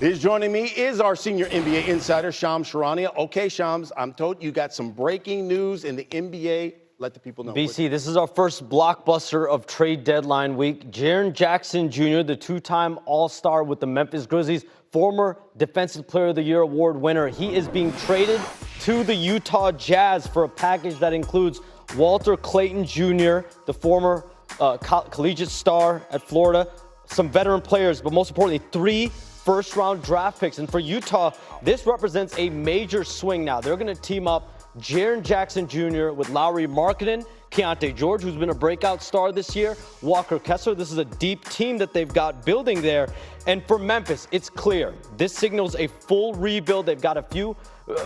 Joining me is our senior NBA insider, Shams Charania. Okay, Shams, I'm told you got some breaking news in the NBA. Let the people know. BC, this is our first blockbuster of trade deadline week. Jaren Jackson Jr., the two-time All-Star with the Memphis Grizzlies, former Defensive Player of the Year award winner. He is being traded to the Utah Jazz for a package that includes Walter Clayton Jr., the former collegiate star at Florida, some veteran players, but most importantly, 3 first-round draft picks. And for Utah, this represents a major swing now. They're going to team up Jaren Jackson Jr. with Lauri Markkanen, Keontae George, who's been a breakout star this year, Walker Kessler. This is a deep team that they've got building there. And for Memphis, it's clear. This signals a full rebuild. They've got a few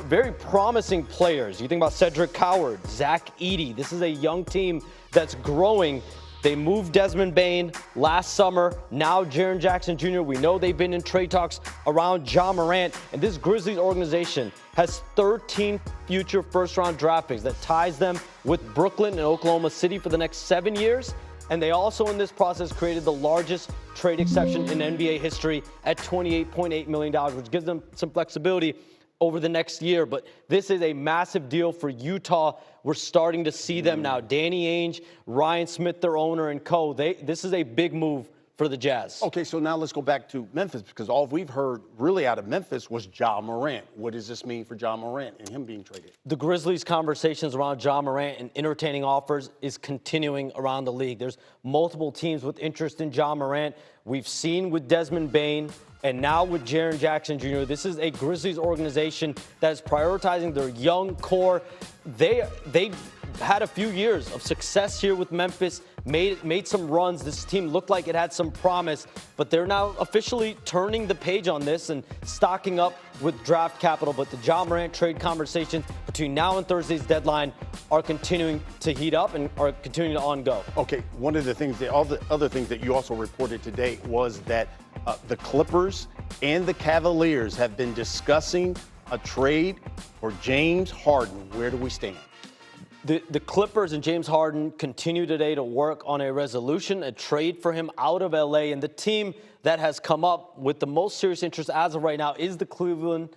very promising players. You think about Cedric Coward, Zach Edey. This is a young team that's growing. They moved Desmond Bane last summer. Now Jaren Jackson Jr. We know they've been in trade talks around Ja Morant. And this Grizzlies organization has 13 future first-round draft picks that ties them with Brooklyn and Oklahoma City for the next 7 years. And they also, in this process, created the largest trade exception in NBA history at $28.8 million, which gives them some flexibility over the next year. But this is a massive deal for Utah. We're starting to see them now. Danny Ainge, Ryan Smith, their owner, and co. This is a big move for the Jazz. Okay, so now let's go back to Memphis, because all we've heard really out of Memphis was Ja Morant. What does this mean for Ja Morant and him being traded? The Grizzlies' conversations around Ja Morant and entertaining offers is continuing around the league. There's multiple teams with interest in Ja Morant. We've seen with Desmond Bane, and now with Jaren Jackson Jr., this is a Grizzlies organization that is prioritizing their young core. They had a few years of success here with Memphis, made some runs. This team looked like it had some promise, but they're now officially turning the page on this and stocking up with draft capital. But the Ja Morant trade conversations between now and Thursday's deadline are continuing to heat up and are continuing to on-go. Okay, one of the things, all the other things that you also reported today was that the Clippers and the Cavaliers have been discussing a trade for James Harden. Where do we stand? The Clippers and James Harden continue today to work on a resolution, a trade for him out of L.A. And the team that has come up with the most serious interest as of right now is the Cleveland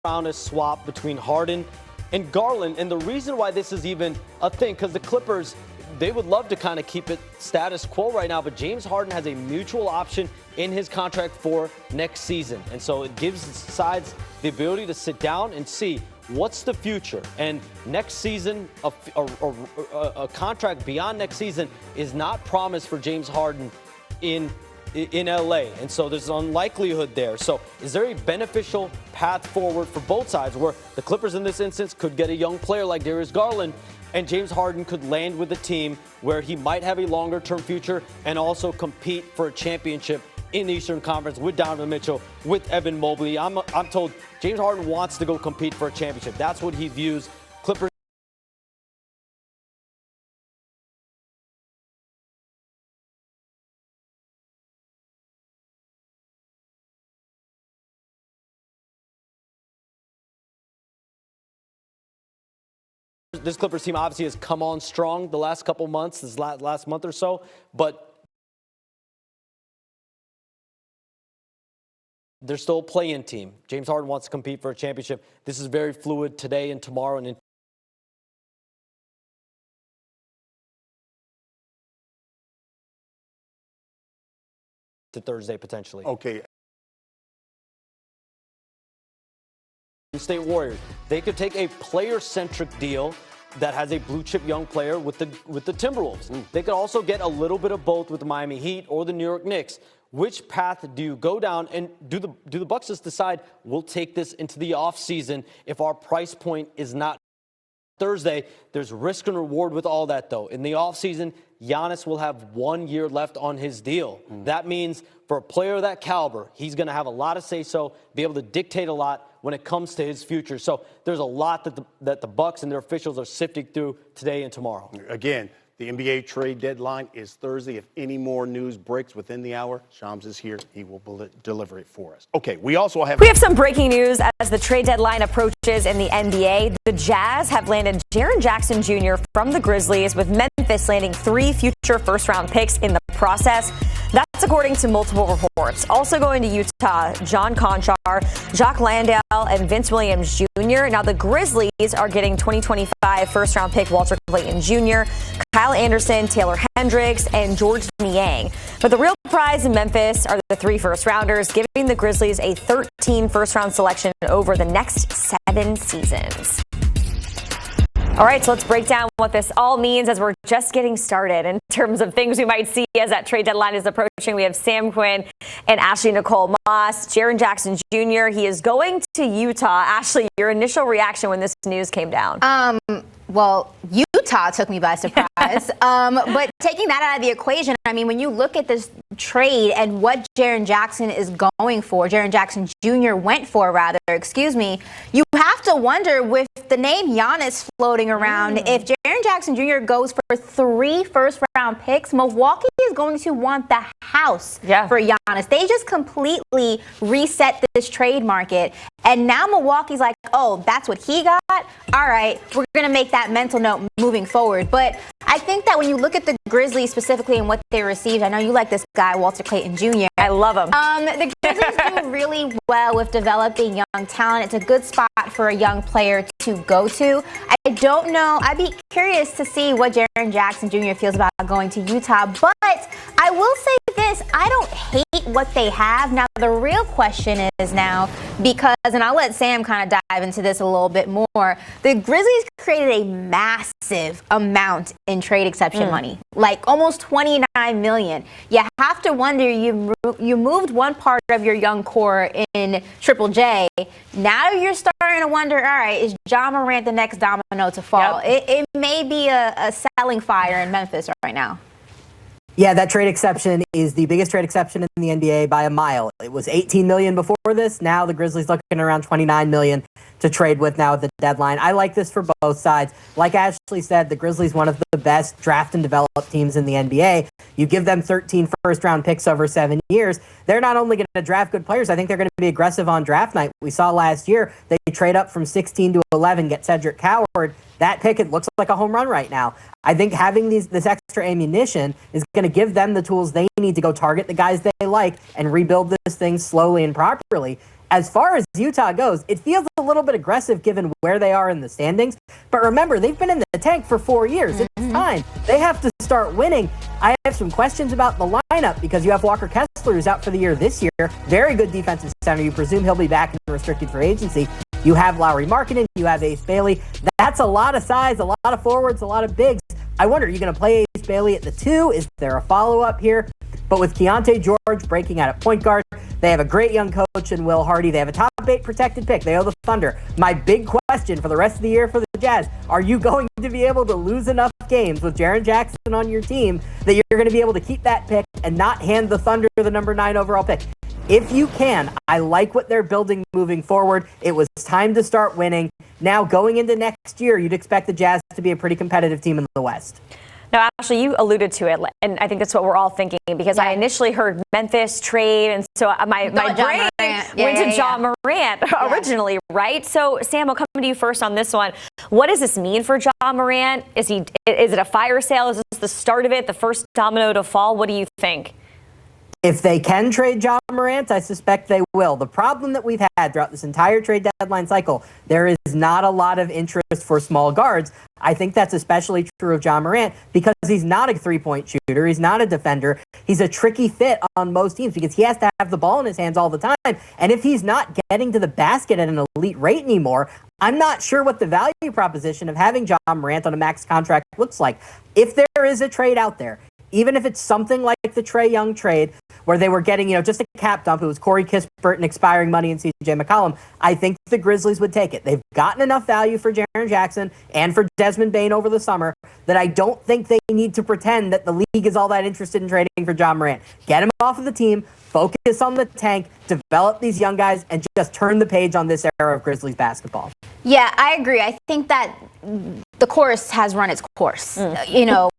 Cavaliers swap between Harden and Garland. And the reason why this is even a thing, because the Clippers, they would love to kind of keep it status quo right now, but James Harden has a mutual option in his contract for next season. And so it gives sides the ability to sit down and see what's the future. And next season, a contract beyond next season is not promised for James Harden in LA. And so there's an unlikelihood there. So is there a beneficial path forward for both sides where the Clippers in this instance could get a young player like Darius Garland, and James Harden could land with a team where he might have a longer-term future and also compete for a championship in the Eastern Conference with Donovan Mitchell, with Evan Mobley. I'm told James Harden wants to go compete for a championship. That's what he views. Clippers. This Clippers team obviously has come on strong the last couple months, this last month or so, but they're still a play-in team. James Harden wants to compete for a championship. This is very fluid today and tomorrow and to Thursday potentially. Okay. State Warriors, they could take a player-centric deal that has a blue-chip young player with the Timberwolves. They could also get a little bit of both with the Miami Heat or the New York Knicks. Which path do you go down, and do the Bucks just decide we'll take this into the offseason if our price point is not Thursday? There's risk and reward with all that, though. In the offseason, Giannis will have 1 year left on his deal. That means for a player of that caliber, he's going to have a lot of say-so, be able to dictate a lot when it comes to his future. So there's a lot that the Bucks and their officials are sifting through today and tomorrow. Again, the NBA trade deadline is Thursday. If any more news breaks within the hour, Shams is here. He will deliver it for us. Okay, we have some breaking news as the trade deadline approaches in the NBA. The Jazz have landed Jaren Jackson Jr. from the Grizzlies, with Memphis landing 3 future first-round picks in the process. That's according to multiple reports. Also going to Utah, John Conchar, Jock Landale, and Vince Williams Jr. Now the Grizzlies are getting 2025 first-round pick Walter Clayton Jr., Kyle Anderson, Taylor Hendricks, and George Niang. But the real prize in Memphis are the 3 first-rounders, giving the Grizzlies a 13 first-round selection over the next 7 seasons. All right, so let's break down what this all means as we're just getting started in terms of things we might see as that trade deadline is approaching. We have Sam Quinn and Ashley Nicole Moss. Jaren Jackson Jr., he is going to Utah. Ashley, your initial reaction when this news came down? Well, Utah took me by surprise. But taking that out of the equation, I mean, when you look at this trade and what Jaren Jackson Jackson Jr. went for, you have to wonder with the name Giannis floating around, if Jaren Jackson Jr. goes for 3 first-round picks, Milwaukee is going to want the house for Giannis. They just completely reset this trade market. And now Milwaukee's like, oh, that's what he got? All right, we're going to make that mental note moving forward. But I think that when you look at the Grizzlies specifically and what they received, I know you like this guy, Walter Clayton Jr. I love him. The Grizzlies do really well with developing young talent. It's a good spot for a young player to go to. I don't know. I'd be curious to see what Jaren Jackson Jr. feels about going to Utah. But I will say this. I don't hate what they have. Now, the real question is now, because, and I'll let Sam kind of dive into this a little bit more, the Grizzlies created a massive amount in trade exception money, like almost $29 million. You have to wonder, you moved one part of your young core in Triple J. Now you're starting to wonder, all right, is Ja Morant the next domino to fall? It may be a selling fire in Memphis right now. Yeah, that trade exception is the biggest trade exception in the NBA by a mile. It was $18 million before this. Now the Grizzlies looking around $29 million to trade with now at the deadline. I like this for both sides. Like Ashley said, the Grizzlies, one of the best draft and develop teams in the NBA. You give them 13 first-round picks over 7 years. They're not only going to draft good players, I think they're going to be aggressive on draft night. We saw last year they trade up from 16 to 11, get Cedric Coward. That pick, it looks like a home run right now. I think having this extra ammunition is going to give them the tools they need to go target the guys they like and rebuild this thing slowly and properly. As far as Utah goes, it feels a little bit aggressive given where they are in the standings. But remember, they've been in the tank for 4 years. It's time. They have to start winning. I have some questions about the lineup because you have Walker Kessler, who's out for the year this year. Very good defensive center. You presume he'll be back in restricted free agency. You have Lauri Markkanen. You have Ace Bailey. That's a lot of size, a lot of forwards, a lot of bigs. I wonder, are you going to play Ace Bailey at the 2? Is there a follow-up here? But with Keontae George breaking out at point guard, they have a great young coach in Will Hardy. They have a top 8 protected pick. They owe the Thunder. My big question for the rest of the year for the Jazz, are you going to be able to lose enough games with Jaren Jackson on your team that you're going to be able to keep that pick and not hand the Thunder the number 9 overall pick? If you can, I like what they're building moving forward. It was time to start winning. Now, going into next year, you'd expect the Jazz to be a pretty competitive team in the West. Now, Ashley, you alluded to it, and I think that's what we're all thinking because I initially heard Memphis trade, and so my brain went to Ja Morant originally, right? So, Sam, I'll come to you first on this one. What does this mean for Ja Morant? Is it a fire sale? Is this the start of it, the first domino to fall? What do you think? If they can trade Ja Morant, I suspect they will. The problem that we've had throughout this entire trade deadline cycle, there is not a lot of interest for small guards. I think that's especially true of Ja Morant because he's not a three-point shooter. He's not a defender. He's a tricky fit on most teams because he has to have the ball in his hands all the time. And if he's not getting to the basket at an elite rate anymore, I'm not sure what the value proposition of having Ja Morant on a max contract looks like. If there is a trade out there, even if it's something like the Trae Young trade where they were getting, just a cap dump, it was Corey Kispert and expiring money in C.J. McCollum, I think the Grizzlies would take it. They've gotten enough value for Jaren Jackson and for Desmond Bane over the summer that I don't think they need to pretend that the league is all that interested in trading for Ja Morant. Get him off of the team, focus on the tank, develop these young guys, and just turn the page on this era of Grizzlies basketball. Yeah, I agree. I think that the course has run its course,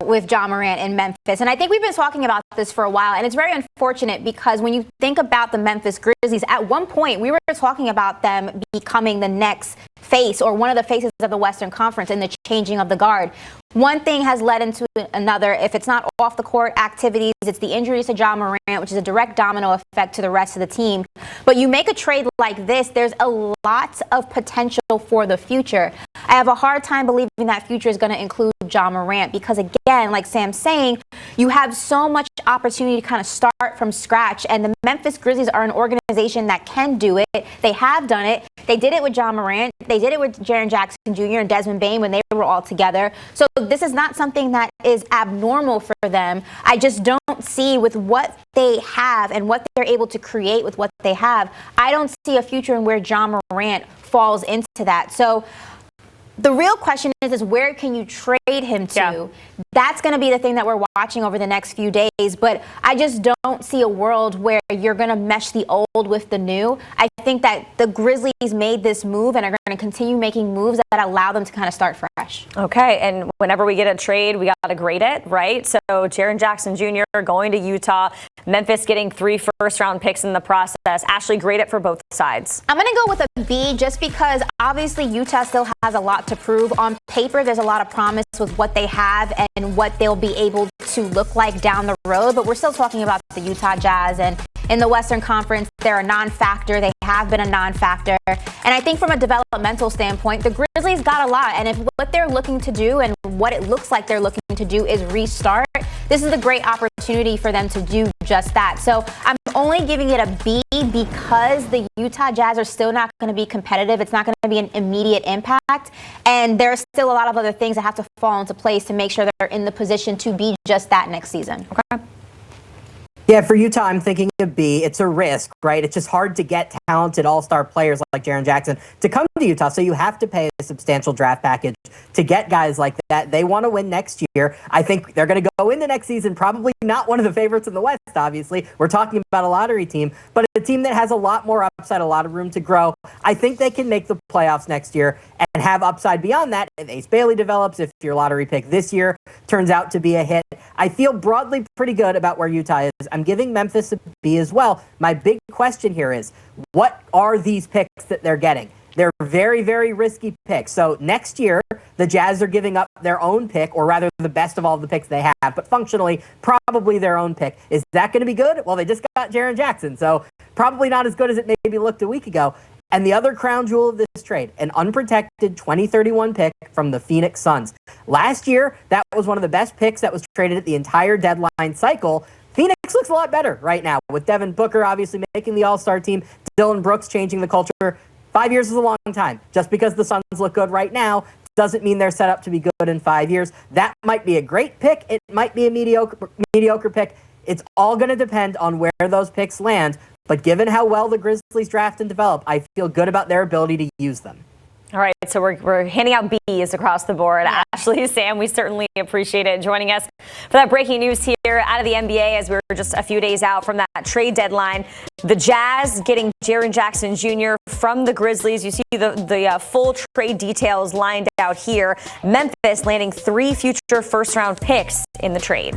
with Ja Morant in Memphis. And I think we've been talking about this for a while, and it's very unfortunate because when you think about the Memphis Grizzlies, at one point we were talking about them becoming the next face or one of the faces of the Western Conference in the changing of the guard. One thing has led into another. If it's not off the court activities, it's the injuries to Ja Morant, which is a direct domino effect to the rest of the team. But you make a trade like this, there's a lot of potential for the future. I have a hard time believing that future is going to include Ja Morant because, again, like Sam's saying, you have so much opportunity to kind of start from scratch. And the Memphis Grizzlies are an organization that can do it. They have done it. They did it with Ja Morant. They did it with Jaren Jackson Jr. and Desmond Bane when they were all together. So this is not something that is abnormal for them. I just don't see with what they have and what they're able to create with what they have. I don't see a future in where Ja Morant falls into that. So the real question is where can you trade him to? Yeah. That's going to be the thing that we're watching over the next few days. But I just don't see a world where you're going to mesh the old with the new. I think that the Grizzlies made this move and are going to continue making moves that allow them to kind of start fresh. Okay, and whenever we get a trade, we got to grade it, right? So Jaren Jackson Jr. going to Utah, Memphis getting 3 first-round picks in the process. Ashley, grade it for both sides. I'm going to go with a B just because obviously Utah still has a lot to prove. On paper, there's a lot of promise with what they have and what they'll be able to look like down the road. But we're still talking about the Utah Jazz, and in the Western Conference, they're a non-factor. They have been a non-factor. And I think from a developmental standpoint, the Grizzlies got a lot. And if what they're looking to do and what it looks like they're looking to do is restart, this is a great opportunity for them to do just that. So I'm only giving it a B because the Utah Jazz are still not going to be competitive. It's not going to be an immediate impact. And there's still a lot of other things that have to fall into place to make sure they're in the position to be just that next season. Okay. Yeah, for Utah, I'm thinking of B. It's a risk, right? It's just hard to get talented all-star players like Jaren Jackson to come to Utah, so you have to pay a substantial draft package to get guys like that. They want to win next year. I think they're going to go into next season probably not one of the favorites in the West, obviously. We're talking about a lottery team, but a team that has a lot more upside, a lot of room to grow. I think they can make the playoffs next year and have upside beyond that. If Ace Bailey develops, if your lottery pick this year turns out to be a hit, I feel broadly pretty good about where Utah is. I'm giving Memphis a B as well. My big question here is, what are these picks that they're getting? They're very, very risky picks. So next year, the Jazz are giving up their own pick, or rather the best of all the picks they have, but functionally, probably their own pick. Is that going to be good? Well, they just got Jaren Jackson, so probably not as good as it maybe looked a week ago. And the other crown jewel of this trade, an unprotected 2031 pick from the Phoenix Suns. Last year, that was one of the best picks that was traded at the entire deadline cycle. Phoenix looks a lot better right now, with Devin Booker obviously making the All-Star team, Dylan Brooks changing the culture. 5 years is a long time. Just because the Suns look good right now doesn't mean they're set up to be good in 5 years. That might be a great pick. It might be a mediocre pick. It's all going to depend on where those picks land. But given how well the Grizzlies draft and develop, I feel good about their ability to use them. All right, so we're handing out B's across the board. Yeah. Ashley, Sam, we certainly appreciate it joining us for that breaking news here out of the NBA as we're just a few days out from that trade deadline. The Jazz getting Jaren Jackson Jr. from the Grizzlies. You see the full trade details lined out here. Memphis landing 3 future first-round picks in the trade.